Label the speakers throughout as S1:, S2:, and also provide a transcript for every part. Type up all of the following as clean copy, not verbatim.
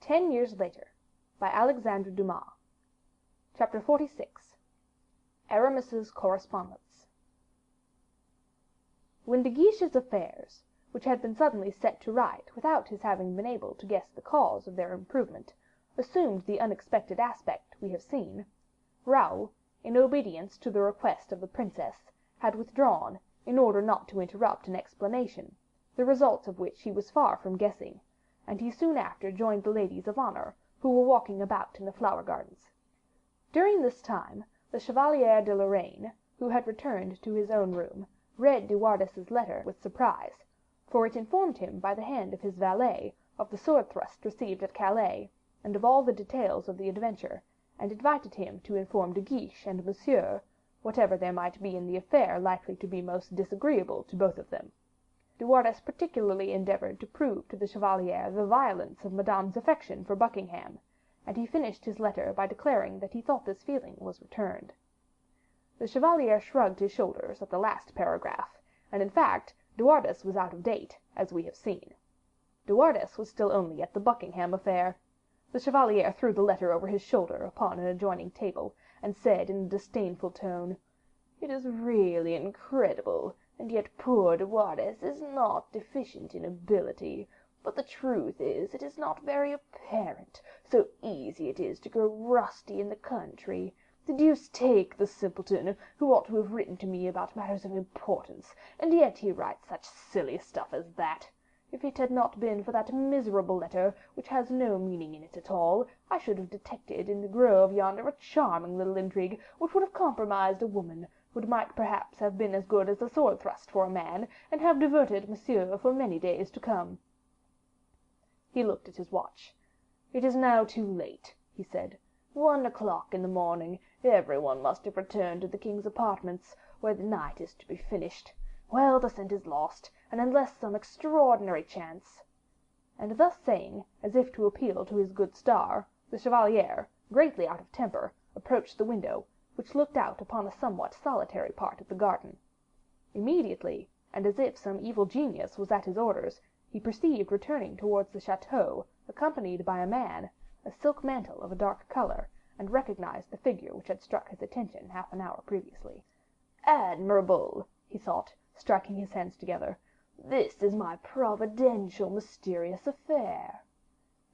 S1: 10 Years Later, by Alexandre Dumas. Chapter 46. Aramis's Correspondence. When De Guiche's affairs, which had been suddenly set to right without his having been able to guess the cause of their improvement, assumed the unexpected aspect we have seen, Raoul, in obedience to the request of the princess, had withdrawn, in order not to interrupt an explanation, the results of which he was far from guessing, and he soon after joined the ladies of honor, who were walking about in the flower gardens. During this time, the Chevalier de Lorraine, who had returned to his own room, read De Wardes's letter with surprise, for it informed him by the hand of his valet of the sword thrust received at Calais, and of all the details of the adventure, and invited him to inform De Guiche and Monsieur, whatever there might be in the affair likely to be most disagreeable to both of them. De Wardes particularly endeavored to prove to the chevalier the violence of Madame's affection for Buckingham, and he finished his letter by declaring that he thought this feeling was returned. The chevalier shrugged his shoulders at the last paragraph, and in fact De Wardes was out of date, as we have seen. De Wardes was still only at the Buckingham affair. The chevalier threw the letter over his shoulder upon an adjoining table, and said in a disdainful tone, "It is really incredible, and yet poor De Wardes is not deficient in ability, but the truth is it is not very apparent, so easy it is to grow rusty in the country. The deuce take the simpleton, who ought to have written to me about matters of importance, and yet he writes such silly stuff as that. If it had not been for that miserable letter, which has no meaning in it at all, I should have detected in the grove yonder a charming little intrigue, which would have compromised a woman, which might perhaps have been as good as a sword thrust for a man, and have diverted Monsieur for many days to come." He looked at his watch. "It is now too late," he said. 1 o'clock in the morning. Everyone must have returned to the king's apartments, where the night is to be finished. Well, the scent is lost, and unless some extraordinary chance—" And thus saying, as if to appeal to his good star, the chevalier, greatly out of temper, approached the window, which looked out upon a somewhat solitary part of the garden. Immediately, and as if some evil genius was at his orders, he perceived returning towards the chateau, accompanied by a man, a silk mantle of a dark color, and recognized the figure which had struck his attention half an hour previously. "Admirable!" he thought, striking his hands together. "This is my providential, mysterious affair."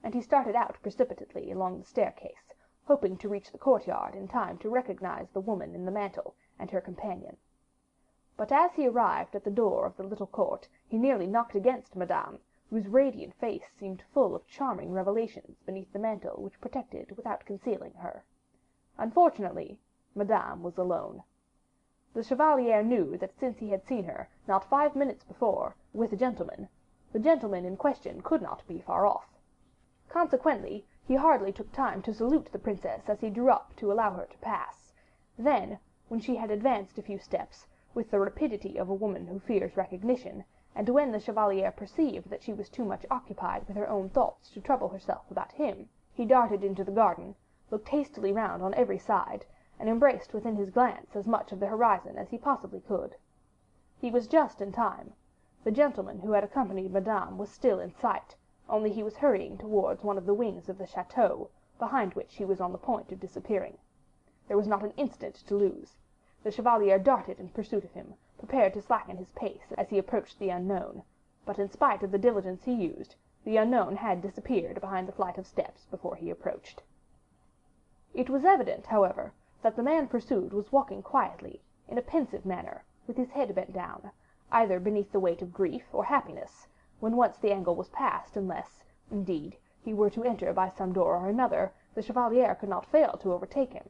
S1: And he started out precipitately along the staircase, hoping to reach the courtyard in time to recognize the woman in the mantle and her companion. But as he arrived at the door of the little court, he nearly knocked against Madame, whose radiant face seemed full of charming revelations beneath the mantle which protected without concealing her. Unfortunately, Madame was alone. The chevalier knew that since he had seen her, not 5 minutes before, with a gentleman, the gentleman in question could not be far off. Consequently, he hardly took time to salute the princess as he drew up to allow her to pass. Then, when she had advanced a few steps, with the rapidity of a woman who fears recognition, and when the chevalier perceived that she was too much occupied with her own thoughts to trouble herself about him, he darted into the garden, looked hastily round on every side, and embraced within his glance as much of the horizon as he possibly could. He was just in time. The gentleman who had accompanied Madame was still in sight, only he was hurrying towards one of the wings of the chateau, behind which he was on the point of disappearing. There was not an instant to lose. The chevalier darted in pursuit of him, prepared to slacken his pace as he approached the unknown, but in spite of the diligence he used, the unknown had disappeared behind the flight of steps before he approached. It was evident, however, that the man pursued was walking quietly, in a pensive manner, with his head bent down, either beneath the weight of grief or happiness, when once the angle was passed, unless, indeed, he were to enter by some door or another, the chevalier could not fail to overtake him.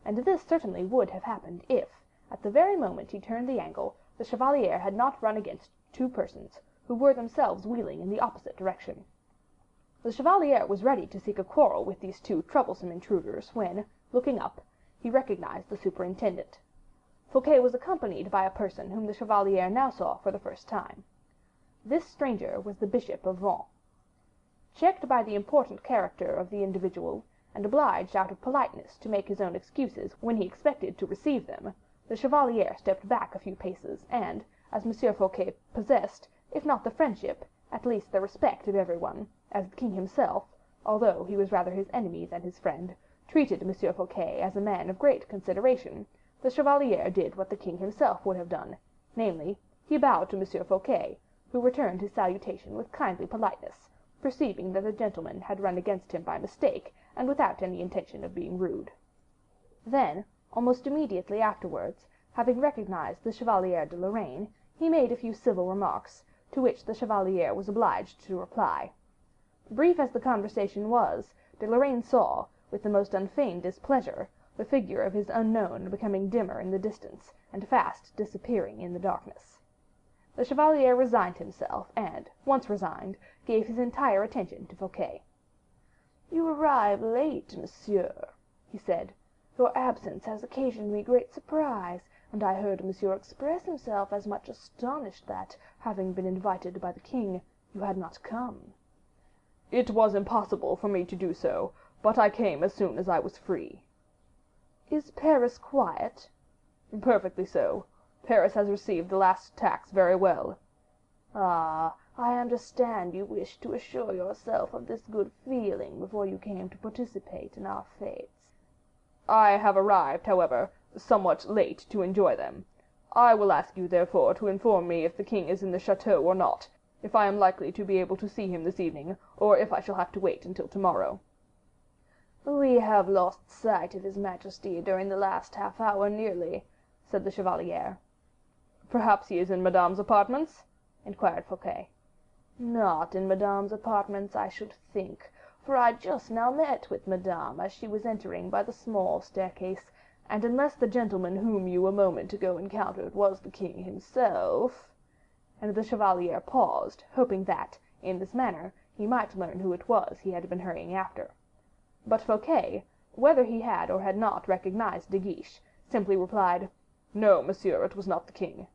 S1: And this certainly would have happened if, at the very moment he turned the angle, the chevalier had not run against 2 persons, who were themselves wheeling in the opposite direction. The chevalier was ready to seek a quarrel with these 2 troublesome intruders, when, looking up, he recognized the superintendent. Fouquet was accompanied by a person whom the chevalier now saw for the first time. This stranger was the Bishop of Vannes. Checked by the important character of the individual, and obliged out of politeness to make his own excuses when he expected to receive them, the chevalier stepped back a few paces, and, as Monsieur Fouquet possessed, if not the friendship, at least the respect of everyone, as the king himself, although he was rather his enemy than his friend, treated M. Fouquet as a man of great consideration, the chevalier did what the king himself would have done, namely, he bowed to M. Fouquet, who returned his salutation with kindly politeness, perceiving that the gentleman had run against him by mistake and without any intention of being rude. Then, almost immediately afterwards, having recognized the Chevalier de Lorraine, he made a few civil remarks, to which the chevalier was obliged to reply. Brief as the conversation was, de Lorraine saw, with the most unfeigned displeasure, the figure of his unknown becoming dimmer in the distance and fast disappearing in the darkness. The chevalier resigned himself, and, once resigned, gave his entire attention to Fouquet. "You arrive late, monsieur," he said. "Your absence has occasioned me great surprise, and I heard monsieur express himself as much astonished that, having been invited by the king, you had not come." "It was impossible for me to do so, but I came as soon as I was free." "Is Paris quiet?" "Perfectly so. Paris has received the last tax very well." "Ah, I understand you wished to assure yourself of this good feeling before you came to participate in our fetes." "I have arrived, however, somewhat late to enjoy them. I will ask you, therefore, to inform me if the king is in the chateau or not, if I am likely to be able to see him this evening, or if I shall have to wait until tomorrow." "We have lost sight of his majesty during the last half hour nearly," said the chevalier. "Perhaps he is in Madame's apartments?" inquired Fouquet. "Not in Madame's apartments, I should think, for I just now met with Madame as she was entering by the small staircase, and unless the gentleman whom you a moment ago encountered was the king himself—" and the chevalier paused, hoping that, in this manner, he might learn who it was he had been hurrying after. But Fouquet, whether he had or had not recognized De Guiche, simply replied, "No, monsieur, it was not the king."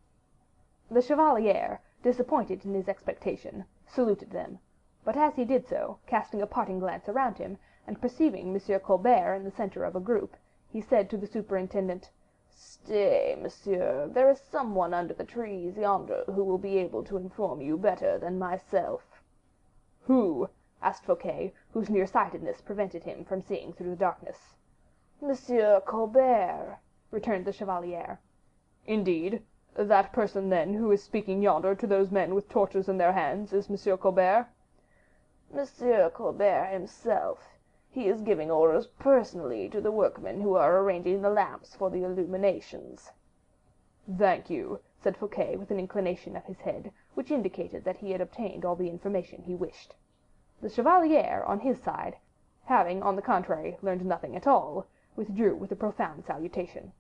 S1: The chevalier, disappointed in his expectation, saluted them, but as he did so, casting a parting glance around him, and perceiving M. Colbert in the center of a group, he said to the superintendent, "Stay, monsieur, there is someone under the trees yonder who will be able to inform you better than myself." "Who?" asked Fouquet, whose nearsightedness prevented him from seeing through the darkness. "Monsieur Colbert," returned the chevalier. "Indeed? That person, then, who is speaking yonder to those men with torches in their hands, is Monsieur Colbert?" "Monsieur Colbert himself. He is giving orders personally to the workmen who are arranging the lamps for the illuminations." "Thank you," said Fouquet, with an inclination of his head, which indicated that he had obtained all the information he wished. The chevalier, on his side, having, on the contrary, learned nothing at all, withdrew with a profound salutation.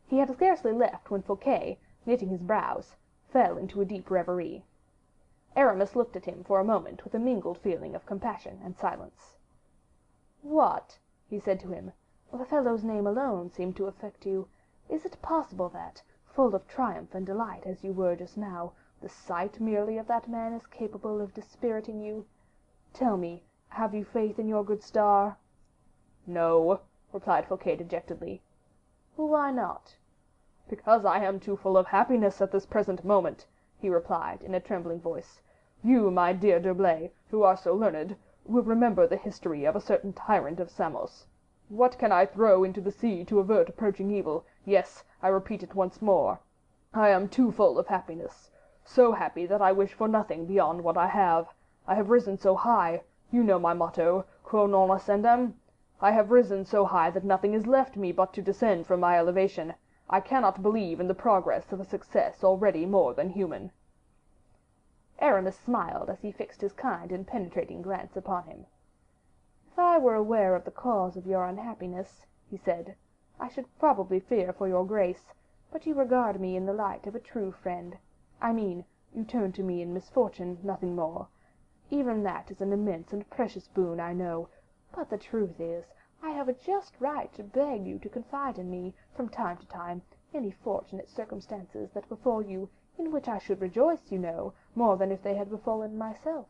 S1: He had scarcely left when Fouquet, knitting his brows, fell into a deep reverie. Aramis looked at him for a moment with a mingled feeling of compassion and silence. "What?" he said to him. "The fellow's name alone seemed to affect you. Is it possible that, full of triumph and delight as you were just now, the sight merely of that man is capable of dispiriting you? Tell me, have you faith in your good star?" "No," replied Fouquet, dejectedly. "Why not?" "Because I am too full of happiness at this present moment," he replied, in a trembling voice. "You, my dear D'Herblay, who are so learned, will remember the history of a certain tyrant of Samos. What can I throw into the sea to avert approaching evil? Yes, I repeat it once more. I am too full of happiness, so happy that I wish for nothing beyond what I have. I have risen so high, you know my motto, quo non ascendam. I have risen so high that nothing is left me but to descend from my elevation. I cannot believe in the progress of a success already more than human." Aramis smiled as he fixed his kind and penetrating glance upon him. "If I were aware of the cause of your unhappiness," he said, "I should probably fear for your grace, but you regard me in the light of a true friend. I mean, you turn to me in misfortune, nothing more. Even that is an immense and precious boon, I know, but the truth is, I have a just right to beg you to confide in me, from time to time, any fortunate circumstances that befall you, in which I should rejoice, you know, more than if they had befallen myself."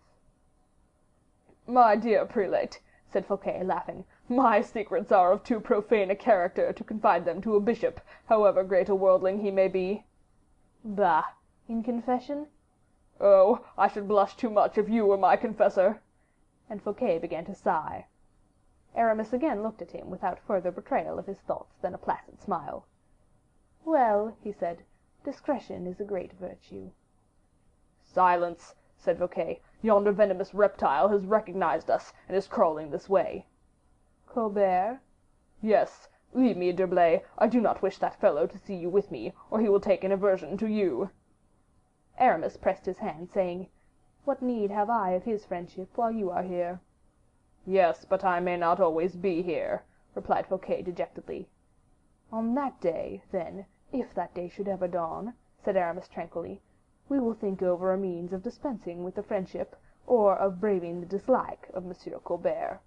S1: "My dear prelate," said Fouquet, laughing, "my secrets are of too profane a character to confide them to a bishop, however great a worldling he may be." "Bah! In confession?" "Oh, I should blush too much if you were my confessor." and Fouquet began to sigh. Aramis again looked at him without further betrayal of his thoughts than a placid smile. "Well," he said, "discretion is a great virtue." "Silence," said Fouquet. "Yonder venomous reptile has recognized us, and is crawling this way." "Colbert?" "Yes. Leave me, D'Herblay. I do not wish that fellow to see you with me, or he will take an aversion to you." Aramis pressed his hand, saying, "What need have I of his friendship while you are here?" "Yes, but I may not always be here," replied Fouquet, dejectedly. "On that day, then, if that day should ever dawn," said Aramis, tranquilly, "we will think over a means of dispensing with the friendship, or of braving the dislike of Monsieur Colbert.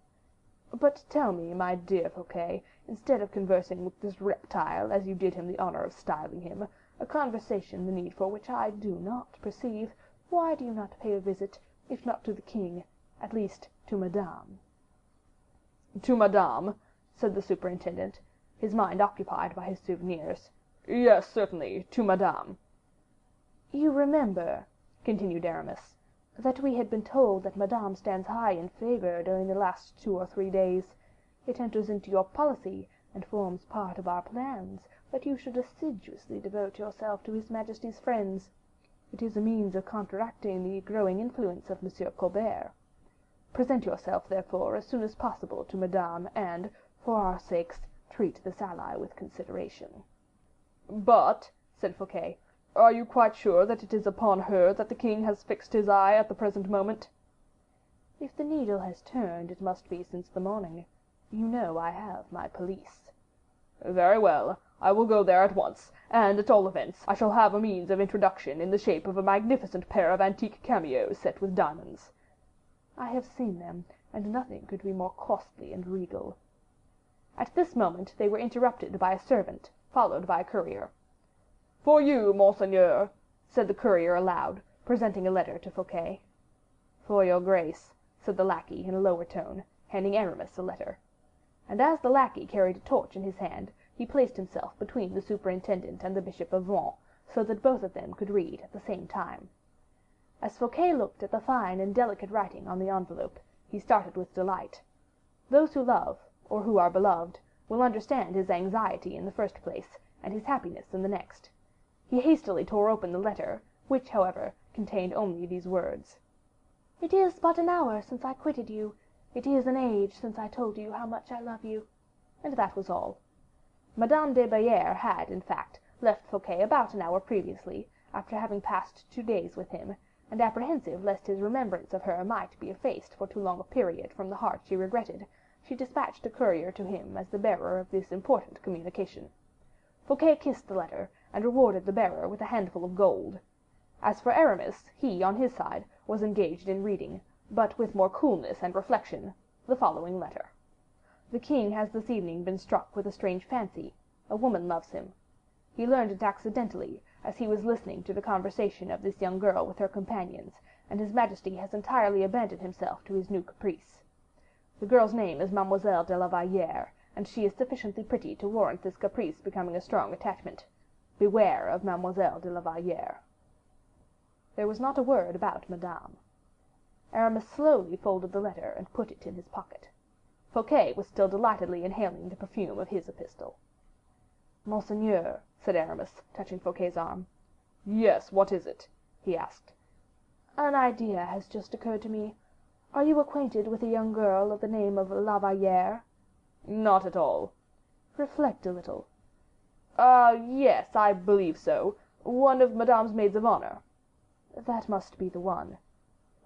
S1: But tell me, my dear Fouquet, instead of conversing with this reptile, as you did him the honor of styling him, a conversation the need for which I do not perceive, why do you not pay a visit, if not to the king, at least to Madame?" "To Madame?" said the superintendent, his mind occupied by his souvenirs. "Yes, certainly, to Madame." "You remember," continued Aramis, "that we had been told that Madame stands high in favor during the last 2 or 3 days. It enters into your policy, and forms part of our plans, that you should assiduously devote yourself to his majesty's friends. It is a means of counteracting the growing influence of Monsieur Colbert. Present yourself, therefore, as soon as possible to Madame, and, for our sakes, treat this ally with consideration." "But," said Fouquet, "are you quite sure that it is upon her that the king has fixed his eye at the present moment?" "If the needle has turned, it must be since the morning. You know I have my police." "Very well, I will go there at once, and at all events I shall have a means of introduction in the shape of a magnificent pair of antique cameos set with diamonds." "I have seen them, and nothing could be more costly and regal." At this moment they were interrupted by a servant, followed by a courier. "For you, monseigneur," said the courier aloud, presenting a letter to Fouquet. "For your grace," said the lackey in a lower tone, handing Aramis a letter. And as the lackey carried a torch in his hand, he placed himself between the superintendent and the Bishop of Vannes, so that both of them could read at the same time. As Fouquet looked at the fine and delicate writing on the envelope, he started with delight. Those who love, or who are beloved, will understand his anxiety in the first place, and his happiness in the next. He hastily tore open the letter, which, however, contained only these words: "It is but an hour since I quitted you. It is an age since I told you how much I love you." And that was all. Madame de Belliere had, in fact, left Fouquet about an hour previously, after having passed 2 days with him, and apprehensive lest his remembrance of her might be effaced for too long a period from the heart she regretted, she dispatched a courier to him as the bearer of this important communication. Fouquet kissed the letter, and rewarded the bearer with a handful of gold. As for Aramis, he, on his side, was engaged in reading, but with more coolness and reflection, the following letter: "The king has this evening been struck with a strange fancy. A woman loves him. He learned it accidentally, as he was listening to the conversation of this young girl with her companions, and his majesty has entirely abandoned himself to his new caprice. The girl's name is Mademoiselle de la Valliere, and she is sufficiently pretty to warrant this caprice becoming a strong attachment. Beware of Mademoiselle de la Valliere." There was not a word about Madame. Aramis slowly folded the letter and put it in his pocket. Fouquet was still delightedly inhaling the perfume of his epistle. "Monseigneur," said Aramis, touching Fouquet's arm. "Yes, what is it?" he asked. "An idea has just occurred to me. Are you acquainted with a young girl of the name of La Valliere?" "Not at all." "Reflect a little." Yes, I believe so. One of Madame's maids of honor." "That must be the one."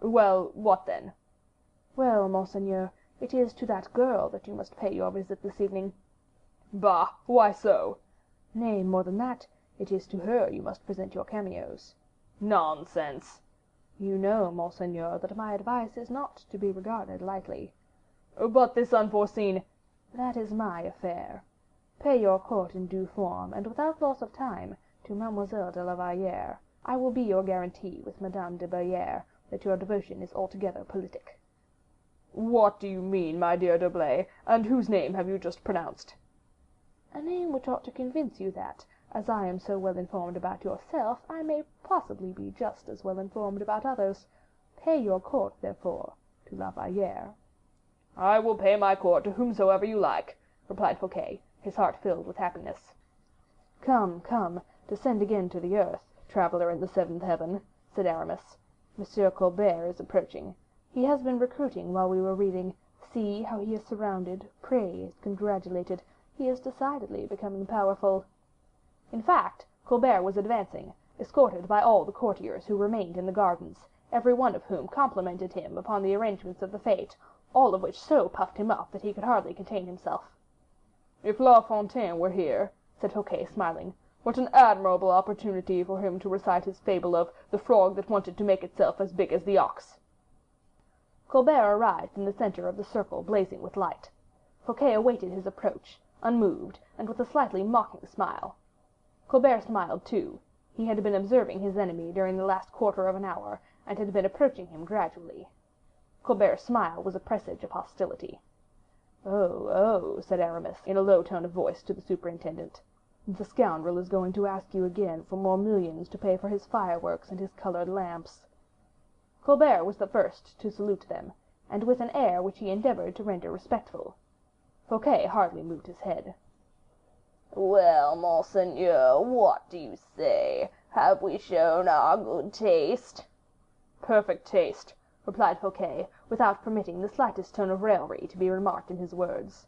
S2: "Well, what then?"
S1: "Well, monseigneur, it is to that girl that you must pay your visit this evening."
S2: "Bah! Why so?"
S1: "Nay, more than that, it is to her you must present your cameos."
S2: "Nonsense."
S1: "You know, monseigneur, that my advice is not to be regarded lightly."
S2: "But this unforeseen—"
S1: "That is my affair. Pay your court in due form, and without loss of time, to Mademoiselle de la Valliere. I will be your guarantee with Madame de Belliere that your devotion is altogether politic."
S2: "What do you mean, my dear D'Herblay, and whose name have you just pronounced?"
S1: "A name which ought to convince you that, as I am so well informed about yourself, I may possibly be just as well informed about others. Pay your court, therefore. to La Valliere.
S2: "I will pay my court to whomsoever you like," replied Fouquet, his heart filled with happiness.
S1: "Come, come, descend again to the earth, traveler in the seventh heaven," said Aramis. "Monsieur Colbert is approaching. He has been recruiting while we were reading. See how he is surrounded, praised, congratulated. He is decidedly becoming powerful." In fact, Colbert was advancing, escorted by all the courtiers who remained in the gardens, every one of whom complimented him upon the arrangements of the fete, all of which so puffed him up that he could hardly contain himself.
S2: "If La Fontaine were here," said Fouquet, smiling, "what an admirable opportunity for him to recite his fable of the frog that wanted to make itself as big as the ox."
S1: Colbert arrived in the center of the circle blazing with light. Fouquet awaited his approach, unmoved, and with a slightly mocking smile. Colbert smiled too. He had been observing his enemy during the last quarter of an hour, and had been approaching him gradually. Colbert's smile was a presage of hostility. "Oh, oh," said Aramis, in a low tone of voice to the superintendent, "the scoundrel is going to ask you again for more millions to pay for his fireworks and his colored lamps." Colbert was the first to salute them, and with an air which he endeavored to render respectful. Fouquet hardly moved his head.
S3: "Well, monseigneur, what do you say? Have we shown our good taste?"
S2: "Perfect taste,"
S1: replied Fouquet, without permitting the slightest tone of raillery to be remarked in his words.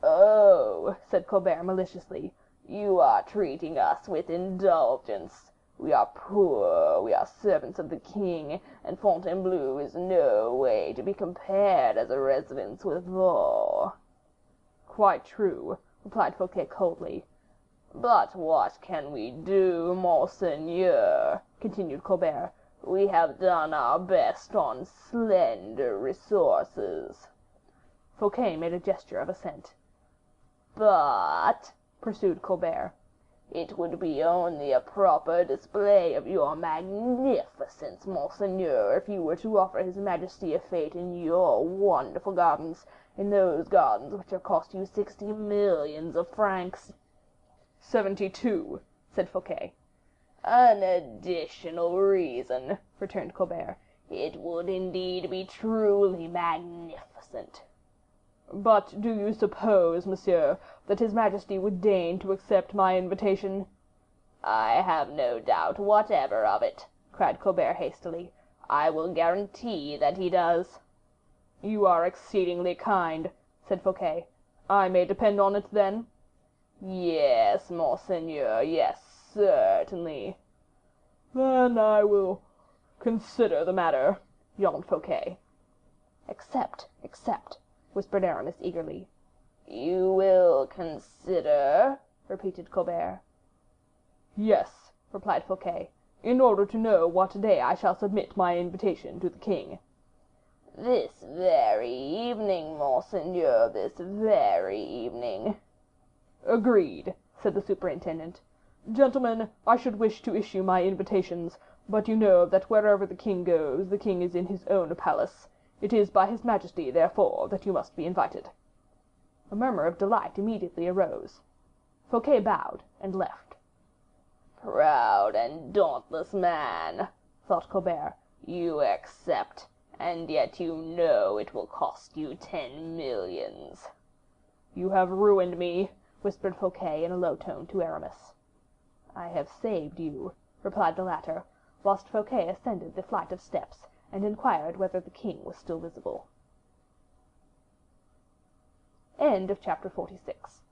S3: "Oh," said Colbert maliciously, "you are treating us with indulgence. We are poor, we are servants of the king, and Fontainebleau is no way to be compared as a residence with Vaux."
S2: "Quite true," replied Fouquet coldly.
S3: "But what can we do, monseigneur?" continued Colbert. "We have done our best on slender resources."
S1: Fouquet made a gesture of assent.
S3: "But,"
S1: pursued Colbert,
S3: "it would be only a proper display of your magnificence, monseigneur, if you were to offer his majesty a fete in your wonderful gardens, in those gardens which have cost you 60 millions of francs."
S2: 72, said Fouquet.
S3: "An additional reason," returned Colbert. "It would indeed be truly magnificent."
S2: "But do you suppose, monsieur, that his majesty would deign to accept my invitation?"
S3: "I have no doubt whatever of it," cried Colbert hastily. "I will guarantee that he does."
S2: "You are exceedingly kind," said Fouquet. "I may depend on it, then?"
S3: "Yes, monseigneur, yes, certainly."
S2: "Then I will consider the matter," yawned Fouquet.
S1: "Accept, accept," whispered Aramis eagerly.
S3: "You will consider?" repeated Colbert.
S2: "Yes," replied Fouquet, "in order to know what day I shall submit my invitation to the king."
S3: "This very evening, monseigneur, this very evening."
S2: "Agreed," said the superintendent. "Gentlemen, I should wish to issue my invitations, but you know that wherever the king goes, the king is in his own palace. It is by his majesty, therefore, that you must be invited."
S1: A murmur of delight immediately arose. Fouquet bowed and left.
S3: "Proud and dauntless man," thought Colbert. "You accept, and yet you know it will cost you 10 millions."
S2: "You have ruined me,"
S1: whispered Fouquet in a low tone to Aramis. "I have saved you," replied the latter, whilst Fouquet ascended the flight of steps and inquired whether the king was still visible. Chapter 46.